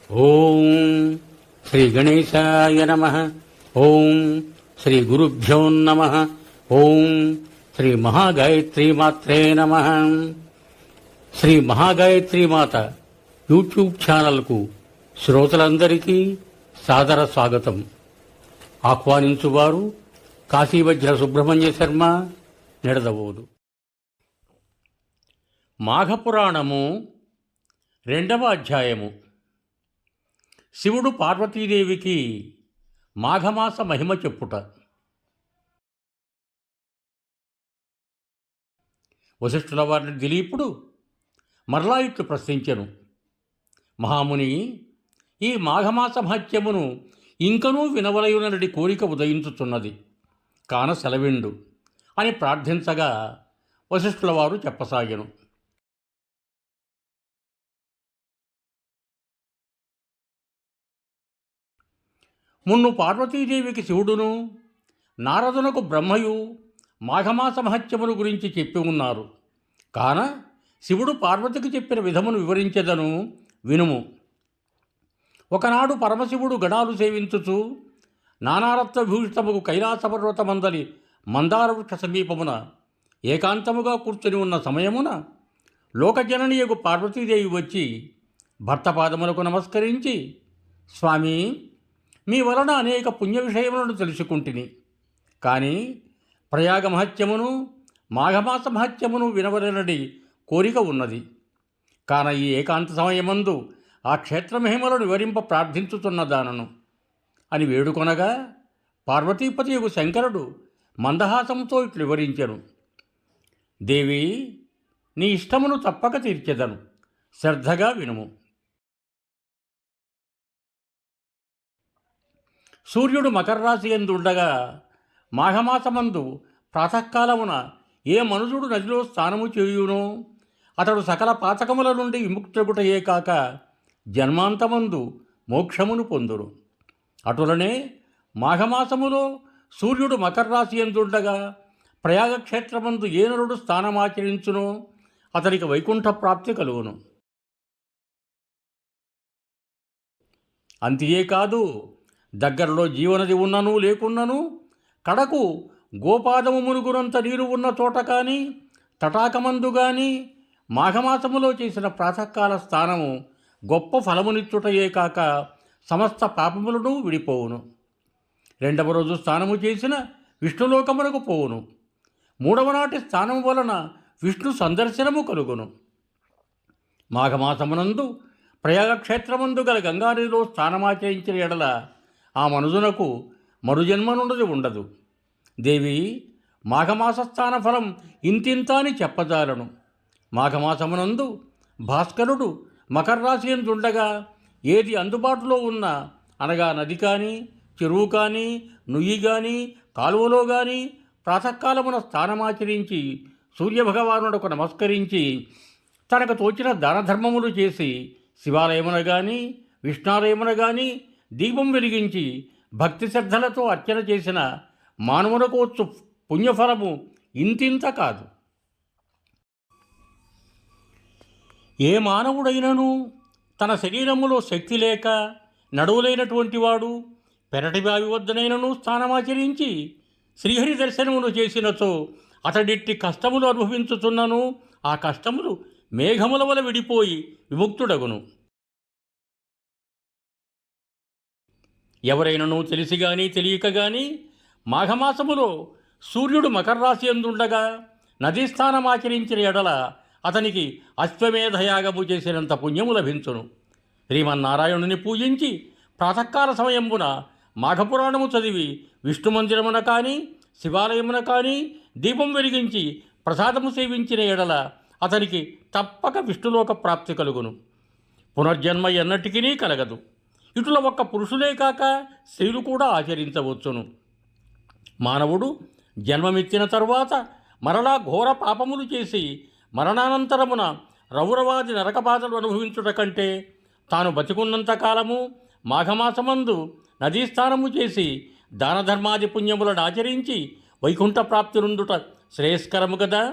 ఓం శ్రీ గణేశాయ నమః. ఓం శ్రీ గురుభ్యో నమః. ఓం శ్రీ మహాగాయత్రీమాత్రే నమః. శ్రీ మహాగాయత్రీమాత యూట్యూబ్ ఛానల్కు శ్రోతలందరికీ సాదర స్వాగతం. ఆహ్వానించువారు కాశీవజ్ర సుబ్రహ్మణ్య శర్మ, నిడదవోలు. మాఘపురాణము 2వ అధ్యాయము. శివుడు పార్వతీదేవికి మాఘమాస మహిమ చెప్పుట. వశిష్ఠుల వారిని దిలీపుడు మరలా ఇట్లు ప్రశ్నించెను. మహాముని, ఈ మాఘమాస మహత్యమును ఇంకనూ వినవలయునడి కోరిక ఉదయించుచున్నది, కాన సెలవిండు అని ప్రార్థించగా వశిష్ఠుల వారు చెప్పసాగెను. మున్ను పార్వతీదేవికి శివుడును, నారదునకు బ్రహ్మయు మాఘమాస మహత్యమును గురించి చెప్పి ఉన్నారు. కాన శివుడు పార్వతికి చెప్పిన విధమును వివరించెదను, వినుము. ఒకనాడు పరమశివుడు గణాలు సేవించుచు నానారత్వ భూషితముకు కైలాసపర్వతమందలి మందారవృక్ష సమీపమున ఏకాంతముగా కూర్చొని ఉన్న సమయమున లోకజననియగు పార్వతీదేవి వచ్చి భర్త పాదములకు నమస్కరించి, స్వామి, మీ వలన అనేక పుణ్య విషయములను తెలుసుకుంటుని, కానీ ప్రయాగ మహత్యమును మాఘమాస మహత్యమును వినవలనడి కోరిక ఉన్నది. కాన ఈ ఏకాంత సమయమందు ఆ క్షేత్రమహిమలను వివరింప ప్రార్థించుతున్నదానను అని వేడుకొనగా పార్వతీపతియగు శంకరుడు మందహాసంతో ఇట్లు వివరించెను. దేవి, నీ ఇష్టమును తప్పక తీర్చెదను, శ్రద్ధగా వినుము. సూర్యుడు మకర రాశి యందు ఉండగా మాఘమాసమందు ప్రాతకాలమున ఏ మనుజుడు నదిలో స్నానము చేయునో అతడు సకల పాతకముల నుండి విముక్తుగుటయే కాక జన్మాంతమందు మోక్షమును పొందును. అటులనే మాఘమాసములో సూర్యుడు మకర రాశి యందుండగా ప్రయాగక్షేత్రమందు ఏ నరుడు స్నానమాచరించునో అతనికి వైకుంఠ ప్రాప్తి కలుగును. అంతియే కాదు, దగ్గరలో జీవనది ఉన్నను లేకున్నను కడకు గోపాదము మునుగునంత నీరు ఉన్న చోట కానీ తటాకమందు కానీ మాఘమాసములో చేసిన ప్రాతకాల స్నానము గొప్ప ఫలమునిచ్చుటయే కాక సమస్త పాపములను విడిపోవును. 2వ రోజు స్నానము చేసిన విష్ణులోకమునకు పోవును. 3వ నాటి స్నానము వలన విష్ణు సందర్శనము కలుగును. మాఘమాసమునందు ప్రయాగక్షేత్రమందు గల గంగానదిలో స్నానమాచరించిన ఎడల ఆ మనుజునకు మరుజన్మ నుండి ఉండదు. దేవి, మాఘమాస స్నాన ఫలం ఇంతింత అని చెప్పజాలను. మాఘమాసమునందు భాస్కరుడు మకర రాశి యందుండగా ఏది అందుబాటులో ఉన్న, అనగా నది కానీ చెరువు కానీ నుయ్యి కానీ కాలువలో కానీ ప్రాతకాలమున స్నానమాచరించి సూర్యభగవానుడకు నమస్కరించి తనకు తోచిన దానధర్మములు చేసి శివాలయమున కానీ విష్ణాలయమున కానీ దీపం వెలిగించి భక్తి శ్రద్ధలతో అర్చన చేసిన మానవునకు వచ్చు పుణ్యఫలము ఇంతింత కాదు. ఏ మానవుడైనను తన శరీరములో శక్తి లేక నడువులేనటువంటి వాడు పెరటి బావి వద్దనైనను స్నానమాచరించి శ్రీహరి దర్శనమును చేసినచో అతడిట్టి కష్టములు అనుభవించుచున్నను ఆ కష్టములు మేఘముల వల విడిపోయి విముక్తుడగును. ఎవరైనను తెలిసి కానీ తెలియక కానీ మాఘమాసములో సూర్యుడు మకర రాశి యందుండగా నదీ స్నానమాచరించిన ఎడల అతనికి అశ్వమేధయాగము చేసినంత పుణ్యము లభించును. శ్రీమన్నారాయణుని పూజించి ప్రాతకాల సమయంబున మాఘపురాణము చదివి విష్ణుమందిరమున కానీ శివాలయమున కానీ దీపం వెలిగించి ప్రసాదము సేవించిన ఎడల అతనికి తప్పక విష్ణులోక ప్రాప్తి కలుగును. పునర్జన్మ ఎన్నటికీ కలగదు. ఇటుల ఒక్క పురుషులే కాక స్త్రీలు కూడా ఆచరించవచ్చును. మానవుడు జన్మమిచ్చిన తరువాత మరలా ఘోర పాపములు చేసి మరణానంతరమున రౌరవాది నరకబాధలు అనుభవించుట కంటే తాను బతికున్నంత కాలము మాఘమాసమందు నదీస్నానము చేసి దానధర్మాది పుణ్యములను ఆచరించి వైకుంఠ ప్రాప్తి నుండుట శ్రేయస్కరము కదా.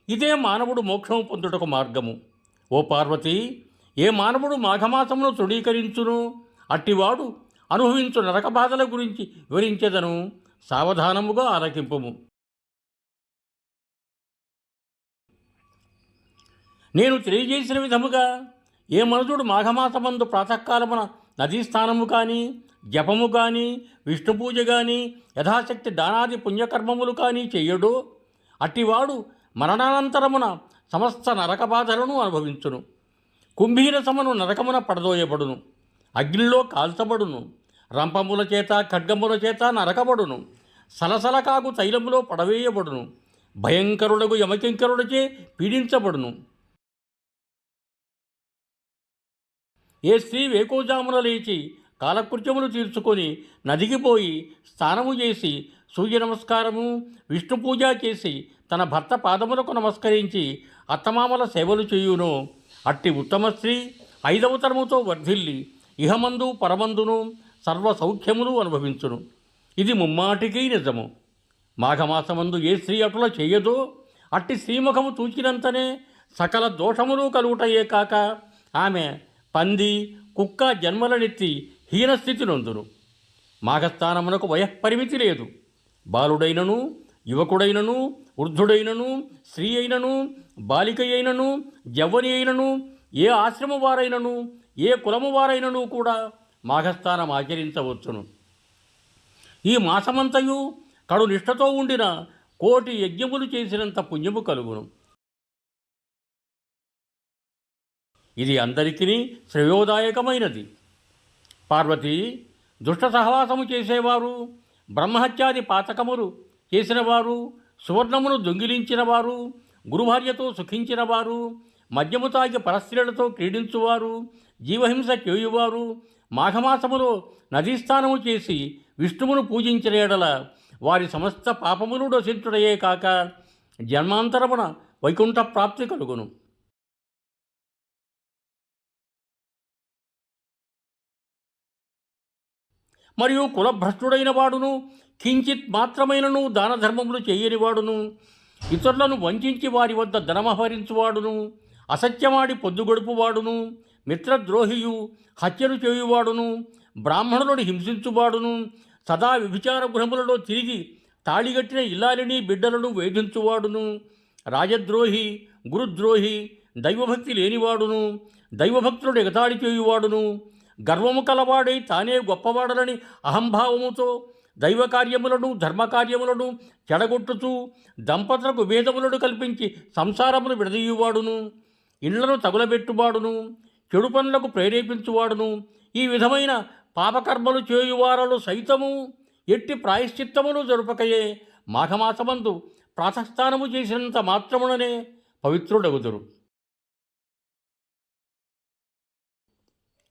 ఇదే మానవుడు మోక్షము పొందుటకు మార్గము. ఓ పార్వతి, ఏ మానవుడు మాఘమాసమును తృణీకరించును అట్టివాడు అనుభవించు నరక బాధల గురించి వివరించెదను, సావధానముగా ఆలకింపుము. నేను తెలియజేసిన విధముగా ఏ మనుషుడు మాఘమాసమందు ప్రాతకాలమున నదీ స్నానము కానీ, జపము కానీ, విష్ణు పూజ కానీ, యథాశక్తి దానాది పుణ్యకర్మములు కానీ చెయ్యడో అట్టివాడు మరణానంతరమున సమస్త నరక బాధలను అనుభవించును. కుంభీరసమును నరకమున పడదోయబడును, అగ్నిలో కాల్చబడును, రంపముల చేత ఖడ్గముల చేత నరకబడును, సలసల కాగు తైలములో పడవేయబడును, భయంకరుడగు యమకింకరుడిచే పీడించబడును. ఏ స్త్రీ వేకోజామున లేచి కాలకృత్యములు తీర్చుకొని నదికి పోయి స్నానము చేసి సూర్య నమస్కారము విష్ణు పూజ చేసి తన భర్త పాదములకు నమస్కరించి అత్తమామల సేవలు చేయును, అట్టి ఉత్తమ స్త్రీ 5వ తరముతో వర్ధిల్లి ఇహమందు పరమందును సర్వ సౌఖ్యములు అనుభవించును. ఇది ముమ్మాటికి నిజము. మాఘమాసమందు ఏ స్త్రీ అటుల చేయదో అట్టి శ్రీముఖము చూచినంతనే సకల దోషములు కలుగుటయే కాక ఆమె పంది కుక్క జన్మలనెత్తి హీనస్థితి నొందును. మాఘస్థానమునకు వయఃపరిమితి లేదు. బాలుడైనను యువకుడైనను వృద్ధుడైనను స్త్రీ అయినను బాలిక అయినను యవ్వని అయినను ఏ ఆశ్రమ వారైనను ఏ కులము వారైనను కూడా మాఘస్థానం ఆచరించవచ్చును. ఈ మాసమంతయు కడు నిష్ఠతో ఉండిన కోటి యజ్ఞములు చేసినంత పుణ్యము కలుగును. ఇది అందరికీ శ్రేయోదాయకమైనది. పార్వతి, దుష్ట సహవాసము చేసేవారు, బ్రహ్మహత్యాది పాతకములు చేసినవారు, సువర్ణమును దొంగిలించినవారు, గురుభార్యతో సుఖించినవారు, మద్యము తాగి పరస్త్రీలతో క్రీడించువారు, జీవహింస చేయువారు, మాఘమాసములో నదీస్నానము చేసి విష్ణువును పూజించిన ఎడల వారి సమస్త పాపములు నశించుటయే కాక జన్మాంతరమున వైకుంఠ ప్రాప్తి కలుగును. మరియు కులభ్రష్టుడైన వాడును, కించిత్ మాత్రమైనను దాన ధర్మములు చేయనివాడును, ఇతరులను వంచి వారి వద్ద ధనమహరించువాడును, అసత్యమాడి పొద్దుగొడుపువాడును, మిత్రద్రోహియు, హత్యలు చేయువాడును, బ్రాహ్మణులను హింసించువాడును, సదా విభిచార గృహములలో తిరిగి తాళిగట్టిన ఇల్లాలిని బిడ్డలను వేధించువాడును, రాజద్రోహి, గురుద్రోహి, దైవభక్తి లేనివాడును, దైవభక్తులను ఎగతాళి చేయువాడును, గర్వము కలవాడై తానే గొప్పవాడలని అహంభావముతో దైవకార్యములను ధర్మకార్యములను చెడగొట్టుచూ దంపతులకు భేదములను కల్పించి సంసారమును విడదీయువాడును, ఇళ్లను తగులబెట్టువాడును, చెడు పనులకు ప్రేరేపించువాడును, ఈ విధమైన పాపకర్మలు చేయువారలు సైతము ఎట్టి ప్రాయశ్చిత్తములు జరుపకయే మాఘమాసమందు ప్రాతస్థానము చేసినంత మాత్రముననే పవిత్రుడగుదురు.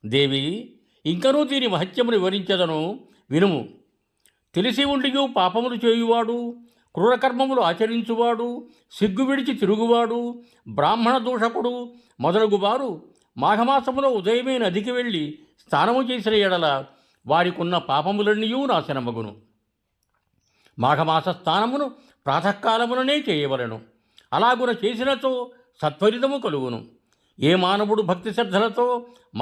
దేవి, ఇంకనూ దీని మహత్యమును వివరించదను, వినుము. తెలిసి ఉండియు పాపములు చేయువాడు, క్రూరకర్మములు ఆచరించువాడు, సిగ్గు విడిచి తిరుగువాడు, బ్రాహ్మణ దూషకుడు మొదలగువారు మాఘమాసములో ఉదయమే నదికి వెళ్ళి స్నానము చేసిన ఎడల వారికున్న పాపములన్నీ నాశనమగును. మాఘమాస స్నానమును ప్రాతకాలముననే చేయవలెను. అలాగున చేసినతో సత్ఫలితము కలుగును. ఏ మానవుడు భక్తి శ్రద్ధలతో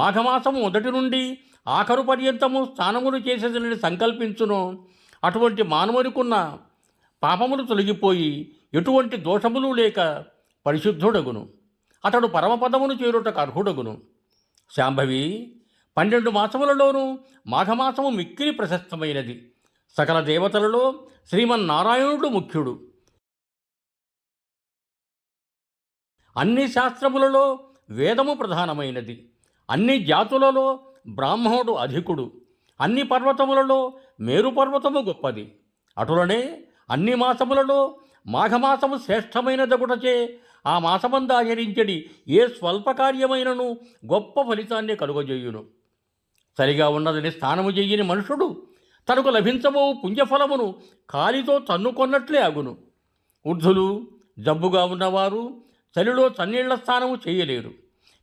మాఘమాసము మొదటి నుండి ఆఖరు పర్యంతము స్నానములు చేసేదని సంకల్పించునో అటువంటి మానవునికున్న పాపములు తొలగిపోయి ఎటువంటి దోషములు లేక పరిశుద్ధుడగును. అతడు పరమపదమును చేరుటకు అర్హుడగును. శాంభవి, 12 మాసములలోనూ మాఘమాసము మిక్కిలి ప్రశస్తమైనది. సకల దేవతలలో శ్రీమన్నారాయణుడు ముఖ్యుడు. అన్ని శాస్త్రములలో వేదము ప్రధానమైనది. అన్ని జాతులలో బ్రాహ్మణుడు అధికుడు. అన్ని పర్వతములలో మేరు పర్వతము గొప్పది. అటులనే అన్ని మాసములలో మాఘమాసము శ్రేష్టమైనదగుటచే ఆ మాసమందు ఆచరించడి ఏ స్వల్పకార్యమైనను గొప్ప ఫలితాన్ని కలుగజేయును. సరిగా ఉన్నదని స్నానము చెయ్యని మనుషుడు తనకు లభించబో పుణ్యఫలమును కాలితో తన్నుకొన్నట్లే అగును. వృద్ధులు, జబ్బుగా ఉన్నవారు చలిలో చన్నీళ్ల స్నానము చేయలేరు.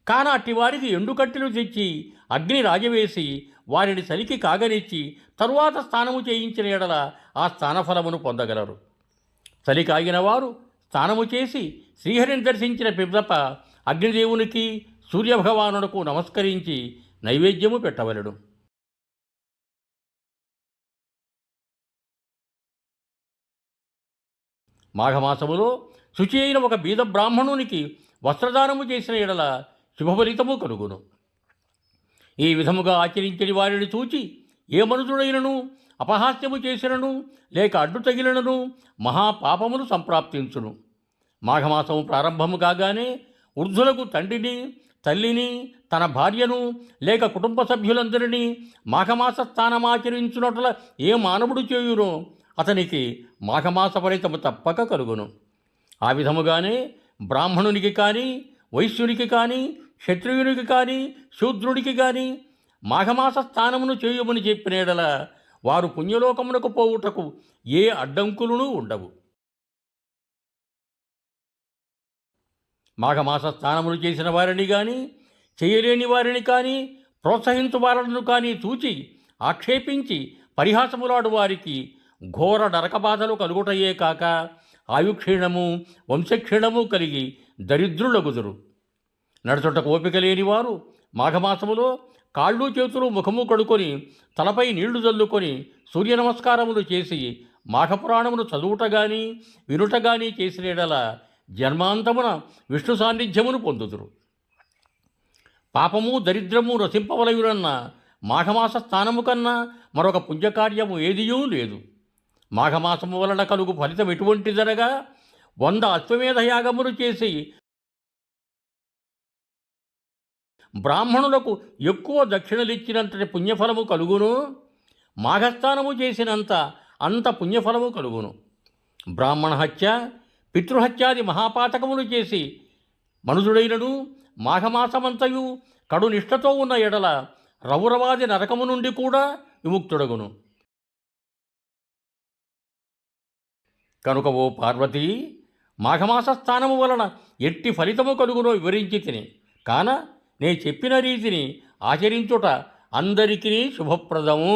కాన అట్టివారికి ఎండుకట్టెలు తెచ్చి అగ్ని రాజవేసి వారిని చలికి కాగనిచ్చి తరువాత స్నానము చేయించిన ఎడల ఆ స్నానఫలమును పొందగలరు. చలి కాగిన వారు స్నానము చేసి శ్రీహరిని దర్శించిన పిదప అగ్నిదేవునికి సూర్యభగవానునకు నమస్కరించి నైవేద్యము పెట్టవలెను. మాఘమాసములో శుచి అయిన ఒక బీద బ్రాహ్మణునికి వస్త్రదానము చేసిన ఎడల శుభఫలితము కలుగును. ఈ విధముగా ఆచరించని వారిని చూచి ఏ మనుషుడైనను అపహాస్యము చేసినను లేక అడ్డు తగిలినను మహాపాపములు సంప్రాప్తించును. మాఘమాసము ప్రారంభము కాగానే వృద్ధులకు తండ్రిని, తల్లిని, తన భార్యను లేక కుటుంబ సభ్యులందరినీ మాఘమాస స్థానమాచరించున్నట్ల ఏ మానవుడు చేయునో అతనికి మాఘమాస ఫలితము తప్పక కలుగును. ఆ విధముగానే బ్రాహ్మణునికి కానీ, వైశ్యునికి కానీ, క్షత్రియునికి కానీ, శూద్రుడికి కానీ మాఘమాస స్థానమును చేయమని చెప్పిన యెడల వారు పుణ్యలోకమునకు పోవుటకు ఏ అడ్డంకులను ఉండవు. మాఘమాస స్నానములు చేసిన వారిని కానీ, చేయలేని వారిని కానీ, ప్రోత్సహించు వారిని కానీ చూచి ఆక్షేపించి పరిహాసములాడు వారికి ఘోర నరకబాధలు కలుగుటయే కాక ఆయుక్షీణము, వంశక్షీణము కలిగి దరిద్రులగుదురు. నడుచుటకు ఓపిక లేనివారు మాఘమాసములో కాళ్ళు చేతులు ముఖము కడుకొని తలపై నీళ్లు చల్లుకొని సూర్య నమస్కారములు చేసి మాఘపురాణమును చదువుట గాని వినుట గాని చేసిన యెడల జన్మాంతమున విష్ణు సాన్నిధ్యమును పొందుదురు. పాపము దరిద్రము రసింపవలయునన్న మాఘమాస స్నానము కన్నా మరొక పుణ్యకార్యము ఏదియూ లేదు. మాఘమాసము వలన కలుగు ఫలితం ఎటువంటిదనగా 100 అశ్వమేధ యాగములు చేసి బ్రాహ్మణులకు ఎక్కువ దక్షిణలిచ్చినంతటి పుణ్యఫలము కలుగును. మాఘస్నానము చేసినంత అంత పుణ్యఫలము కలుగును. బ్రాహ్మణ హత్య, పితృహత్యాది మహాపాతకములు చేసి మనుజుడైనను మాఘమాసమంతయు కడు నిష్ఠతో ఉన్న ఎడల రౌరవాది నరకము నుండి కూడా విముక్తుడగును. కనుక ఓ పార్వతీ, మాఘమాస స్థానము వలన ఎట్టి ఫలితము కలుగునో వివరించి తిని కాన నే చెప్పిన రీతిని ఆచరించుట అందరికీ శుభప్రదము.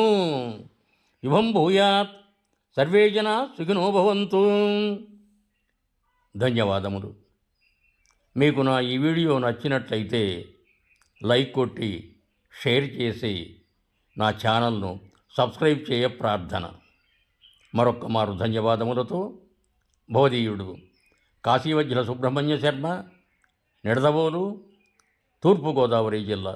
శుభం భూయాత్. సర్వే జనా సుఖినో భవంతు. ధన్యవాదములు. మీకు నా ఈ వీడియో నచ్చినట్లయితే లైక్ కొట్టి షేర్ చేసి నా ఛానల్ను సబ్స్క్రైబ్ చేయ ప్రార్థన. మరొక్క మారు ధన్యవాదములతో భవదీయుడు కాశీవజ్ర సుబ్రహ్మణ్య శర్మ, నిడదవోలు, తూర్పుగోదావరి జిల్లా.